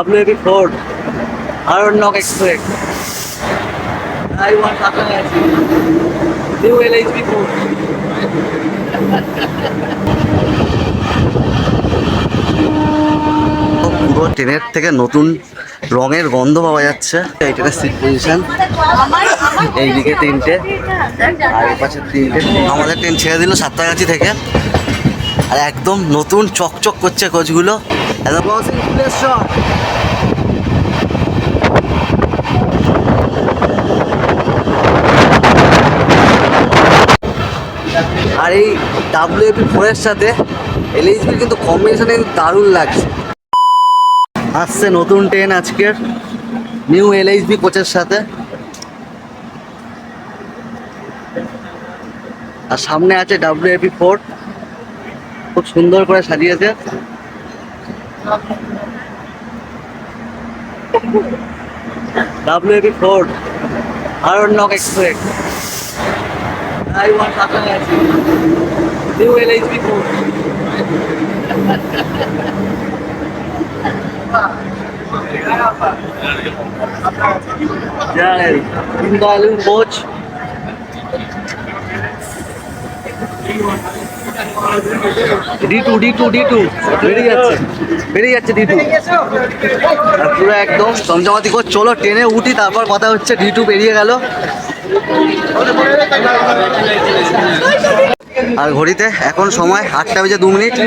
WAP4 Arnock Express. I want Kakalasi. New LHB4. পুরো ট্রেনের থেকে নতুন রঙের গন্ধ পাওয়া যাচ্ছে। এই ট্রেনের সিট পজিশন এইদিকে তিনটে আর এই পাশে তিনটে। আমাদের ট্রেন ছেড়ে দিল সাতটাগাছি থেকে আর একদম নতুন চকচক করছে কোচগুলো একদম। আর এই WAP4 এর সাথে LHB কিন্তু কম্বিনেশনে কিন্তু দারুণ লাগছে। আসছে নতুন ট্রেন আজকের নিউ LHB কোচের সাথে। আর সামনে আছে WAP4, খুব সুন্দর করে সাজিয়েছে। WAP4 Arnock Express. I want Kakalasi. New LHB4. Indalung coach. D2 বেরিয়ে যাচ্ছে D2 পুরো একদম জমজমাতি করে। চলো ট্রেনে উঠি, তারপর কথা হচ্ছে। D2 বেরিয়ে গেল। আর ঘড়িতে এখন সময় 8:02,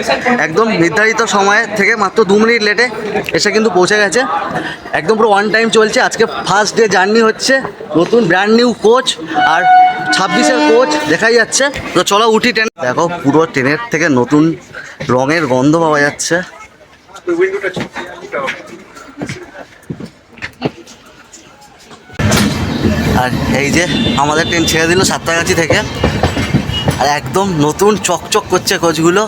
একদম নির্ধারিত সময়ের থেকে মাত্র 2 মিনিট লেটে এসে কিন্তু পৌঁছে গেছে। একদম পুরো অন টাইম চলছে। আজকে ফার্স্ট ডে জার্নি হচ্ছে, নতুন ব্র্যান্ড নিউ কোচ আর 26-এর কোচ দেখাই যাচ্ছে। তো চলো উঠি ট্রেন। দেখো পুরো ট্রেনের থেকে নতুন রঙের গন্ধ পাওয়া যাচ্ছে। আর এই যে আমাদের ট্রেন ছেড়ে দিল সাতটাগাছি থেকে আর একদম নতুন চকচক করছে কোচগুলো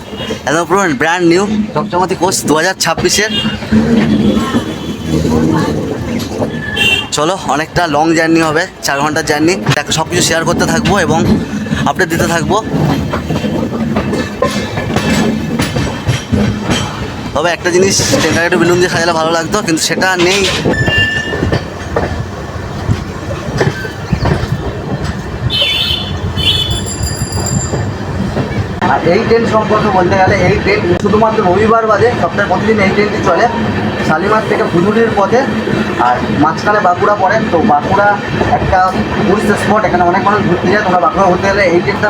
একদম পুরো ব্র্যান্ড নিউ চকচমাতি কোচ 2026-এর। চলো অনেকটা লং জার্নি হবে, 4 ঘন্টার জার্নি। সব কিছু শেয়ার করতে থাকবো এবং আপডেট দিতে থাকবো। তবে একটা জিনিস, ট্রেনটাকে একটু বেলুন দিয়ে সাজালে ভালো লাগতো, কিন্তু সেটা নেই। আর এই ট্রেন সম্পর্কে বলতে গেলে, এই ট্রেন শুধুমাত্র রবিবার বাদে সপ্তাহে প্রতিদিন এই ট্রেনটি চলে শালিমার থেকে ফুলুরির পথে। আর মাঝখানে বাঁকুড়া পড়ে। তো বাঁকুড়া একটা টুরিস্ট স্পট, এখানে অনেক মানুষ ঘুরতে যায়। তোমরা বাঁকুড়া ঘুরতে গেলে এই ট্রেনটা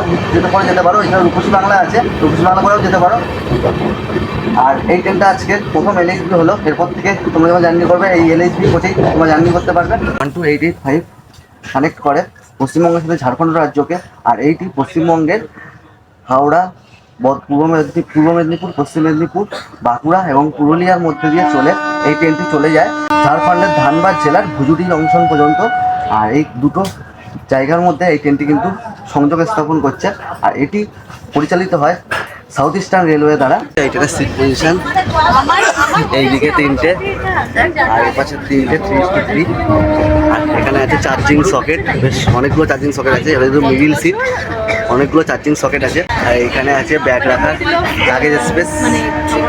যেতে পারো। এখানে রূপসী বাংলা আছে, রূপসী বাংলা করেও যেতে পারো। আর এই ট্রেনটা আজকে প্রথম LHB হলো। এরপর থেকে তোমরা যখন জার্নি করবে এই LHB কোচেই তোমরা জার্নি করতে পারবে। 12885 কানেক্ট করে পশ্চিমবঙ্গের সাথে ঝাড়খণ্ড রাজ্যকে। আর এইটি পশ্চিমবঙ্গের হাওড়া, পূর্ব মেদিনীপুর, পশ্চিম মেদিনীপুর, বাঁকুড়া এবং পুরুলিয়ার মধ্যে দিয়ে চলে এই ট্রেনটি চলে যায় ঝাড়খণ্ডের ধানবাদ জেলার ভুজুড়ি জংশন পর্যন্ত। আর এই দুটো জায়গার মধ্যে এই ট্রেনটি কিন্তু সংযোগ স্থাপন করছে। আর এটি পরিচালিত হয় সাউথ ইস্টার্ন রেলওয়ে দ্বারা। এই ট্রেনের সিট পজিশন এইদিকে তিনটে আর এই পাশে তিনটে 3:3। আর এখানে আছে চার্জিং সকেট, বেশ অনেকগুলো চার্জিং সকেট আছে। এবার মিডিল সিট, অনেকগুলো চার্জিং সকেট আছে। আর এখানে আছে ব্যাগ রাখার লাগেজ স্পেস,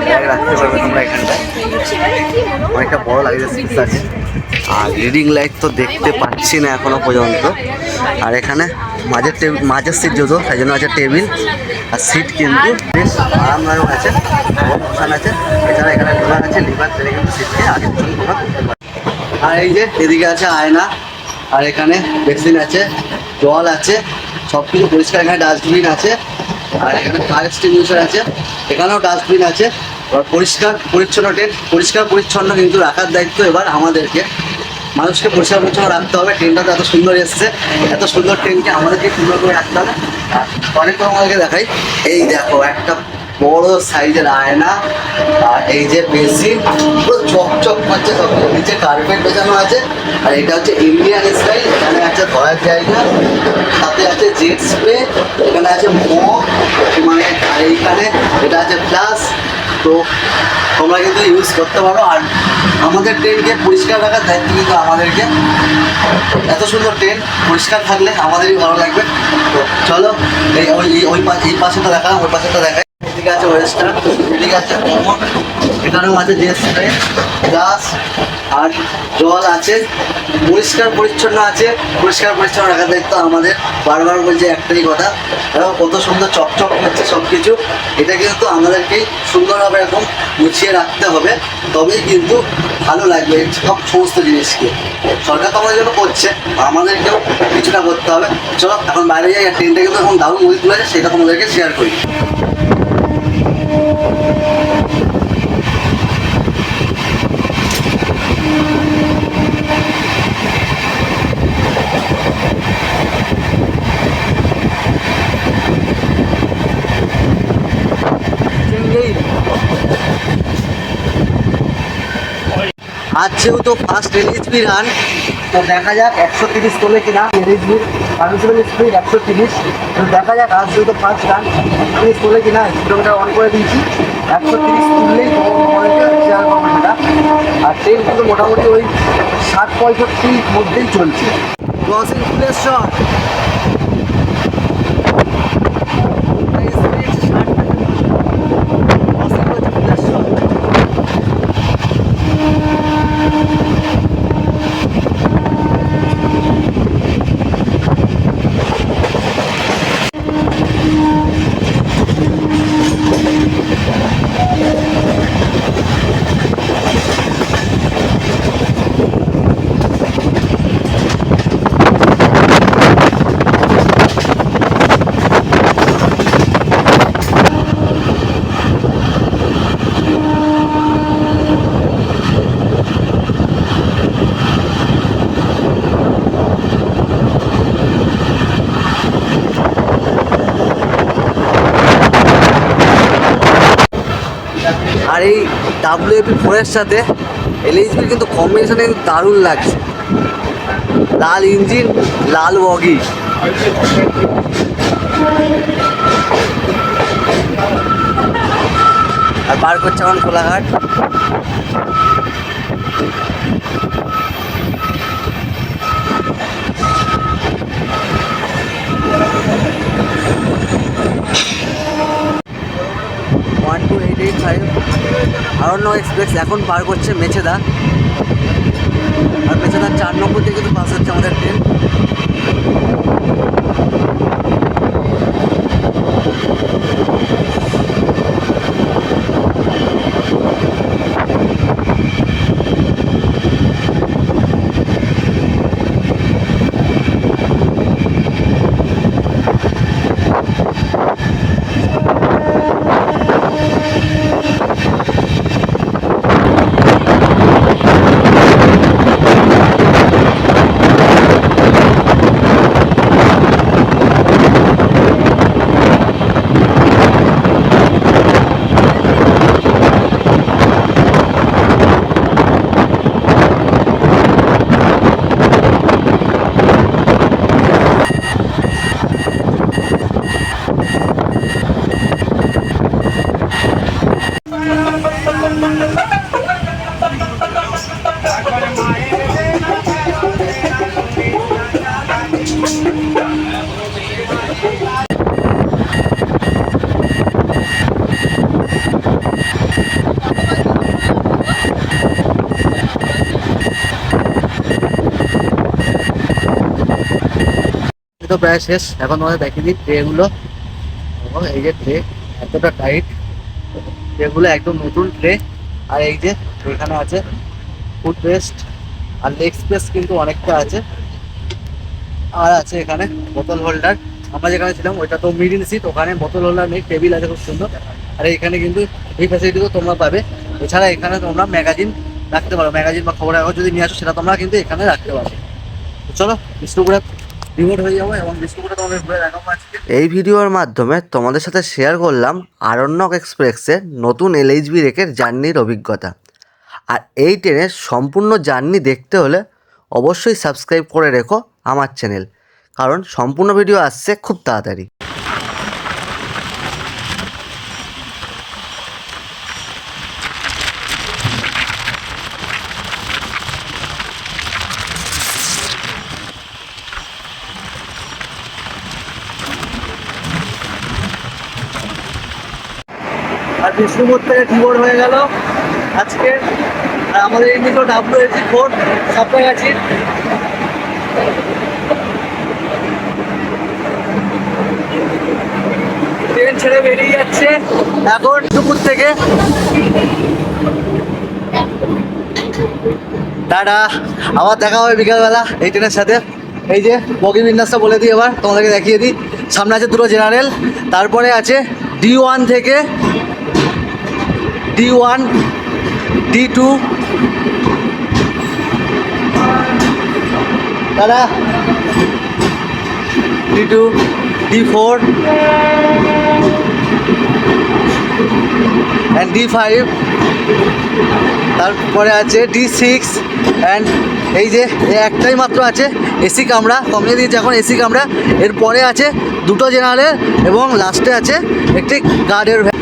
ব্যাগ রাখতে পারবে তোমরা এখানটায়। অনেকটা বড় লাগেজ স্পেস আছে। আর রিডিং লাইট তো দেখতে পাচ্ছি না এখনো পর্যন্ত। আর এখানে মাঝের সিট যেহেতু, তাই জন্য আছে টেবিল। আর সিট কিন্তু বেশ আরামদায়ক আছে, বসান আছে। এছাড়া এখানে লিভার আছে, লিভার থেকে কিন্তু সিটকে আগে পিছনে তোমরা করতে পারো। আর এই যে এদিকে আছে আয়না, আর এখানে বেসিন আছে, জল আছে, সব কিছু পরিষ্কার। এখানে ডাস্টবিন আছে। আর এখানে ফায়ার এক্সটিংগুইশার আছে, এখানেও ডাস্টবিন আছে। এবার পরিষ্কার পরিচ্ছন্ন ট্রেন, পরিষ্কার পরিচ্ছন্ন কিন্তু রাখার দায়িত্ব এবার আমাদেরকে। মানুষকে পরিষ্কার পরিচ্ছন্ন রাখতে হবে। ট্রেনটা তো এত সুন্দর এসছে, এত সুন্দর ট্রেনকে আমাদেরকে সুন্দর করে রাখতে হবে। অনেক আমাদেরকে দেখাই, এই দেখো একটা বড় সাইজের আয়না। আর এই যে বেসিন পুরো চকচক করছে, সব নিচে কার্পেট বেছানো আছে। আর এটা হচ্ছে ইন্ডিয়ান স্টাইল। এখানে আছে ধরার জায়গা, সাথে আছে জেট স্প্রে, এখানে আছে মগ, মানে আর এইখানে এটা আছে প্লাস। তো তোমরা কিন্তু ইউজ করতে পারো। আর আমাদের ট্রেনকে পরিষ্কার রাখার দায়িত্ব কিন্তু আমাদেরকে। এত সুন্দর ট্রেন পরিষ্কার থাকলে আমাদেরই ভালো লাগবে। তো চলো এই পাশেটা দেখালাম, ওই পাশেটা দেখাই। এদিকে আছে ওয়েস্টার্ন, এদিকে আছে কমন, এখানেও আছে যে স্প্রে গ্লাস আর জল আছে, পরিষ্কার পরিচ্ছন্ন আছে। পরিষ্কার পরিচ্ছন্ন রাখার দায়িত্ব আমাদের, বারবার বলছে একটাই কথা। দেখো কত সুন্দর চকচক করছে সব কিছু। এটা কিন্তু আমাদেরকেই সুন্দরভাবে এরকম গুছিয়ে রাখতে হবে, তবেই কিন্তু ভালো লাগবে সব সমস্ত জিনিসকে। সরকার তো আমাদের জন্য করছে, আমাদেরকেও কিছুটা করতে হবে। চলো এখন বাইরে যাই, আর ট্রেনটা কিন্তু এখন দারুণ মুভি তুলেছে, সেটা তোমাদেরকে শেয়ার করি। আজ যেহেতু ফার্স্ট এলএইচবি রান, তো দেখা যাক 130 তোলে কিনা। এলএইচবির পারমিশনাল স্পিড 130, তো দেখা যাক আজ যেহেতু ফার্স্ট রান 130 তোলে কিনা। স্পিডোমিটার অন করে দিয়েছি, 130 তুললেই শেয়ার করবো সেটা। আর ট্রেন কিন্তু মোটামুটি ওই 60-65 মধ্যেই চলছে। ক্রসিং ফুলেশ্বর আর এই WAP4 সাথে এলএইচবির কিন্তু কম্বিনেশনে কিন্তু দারুণ লাগছে। লাল ইঞ্জিন, লাল বগি। আর পার করছে এখন কোলাঘাট। আরণ্যক এক্সপ্রেস এখন পার করছে মেছেদা, আর মেছেদার 4 নম্বর থেকে কিন্তু পাস হচ্ছে আমাদের ট্রেন। তো প্রায় শেষ, এখন তোমাদের দেখিয়ে দিই ট্রেগুলো। এই যে ট্রে এতটা টাইট, ট্রেগুলো একদম নতুন ট্রে। আর এই যে এখানে আছে ফুড রেস্ট আর লেগ স্পেস কিন্তু অনেকটা আছে। আর আছে এখানে বোতল হোল্ডার। আমরা যেখানে ছিলাম ওইটা তো মিডিল সিট, ওখানে বোতল হোল্ডার নেই, টেবিল আছে খুব সুন্দর। আর এখানে কিন্তু এই ফ্যাসিলিটিও তোমরা পাবে। এছাড়া এখানে তোমরা ম্যাগাজিন রাখতে পারো, ম্যাগাজিন বা খবরের কাগজ যদি নিয়ে আসো সেটা তোমরা কিন্তু এখানে রাখতে পারো। চলো বিষ্ণুপুরে রিমোট হয়ে যাবো এবং বিষ্ণুপুরে তোমাদের ঘুরে দেখাবো আজকে। এই ভিডিওর মাধ্যমে তোমাদের সাথে শেয়ার করলাম আরণ্যক এক্সপ্রেসের নতুন এলএইচবি রেকের জার্নির অভিজ্ঞতা। আর এই ট্রেনের সম্পূর্ণ জার্নি দেখতে হলে অবশ্যই সাবস্ক্রাইব করে রেখো আমার চ্যানেল, কারণ সম্পূর্ণ ভিডিও আসছে খুব তাড়াতাড়ি। আর বিষ্ণুপুর থেকে টিবোর্ড হয়ে গেল আজকে আর আমাদের ইন্ডিগো WSG4 সাপ্লাই আছে। ট্রেন ছেড়ে বেরিয়ে যাচ্ছে এখন দুপুর থেকে। টাটা, আবার দেখা হবে বিকালবেলা এই ট্রেনের সাথে। এই যে বগি বিন্যাসটা বলে দিই, এবার তোমাদেরকে দেখিয়ে দিই। সামনে আছে দুটো জেনারেল, তারপরে আছে D1 থেকে D1, D2, tata, D2, D4 and D5, তারপরে আছে D6 অ্যান্ড এই যে একটাই মাত্র আছে এসি কামরা, কমিয়ে দিয়েছে এখন এসি কামরা। এরপরে আছে দুটো জেনারেল এবং লাস্টে আছে একটি গার্ডের ভ্যান।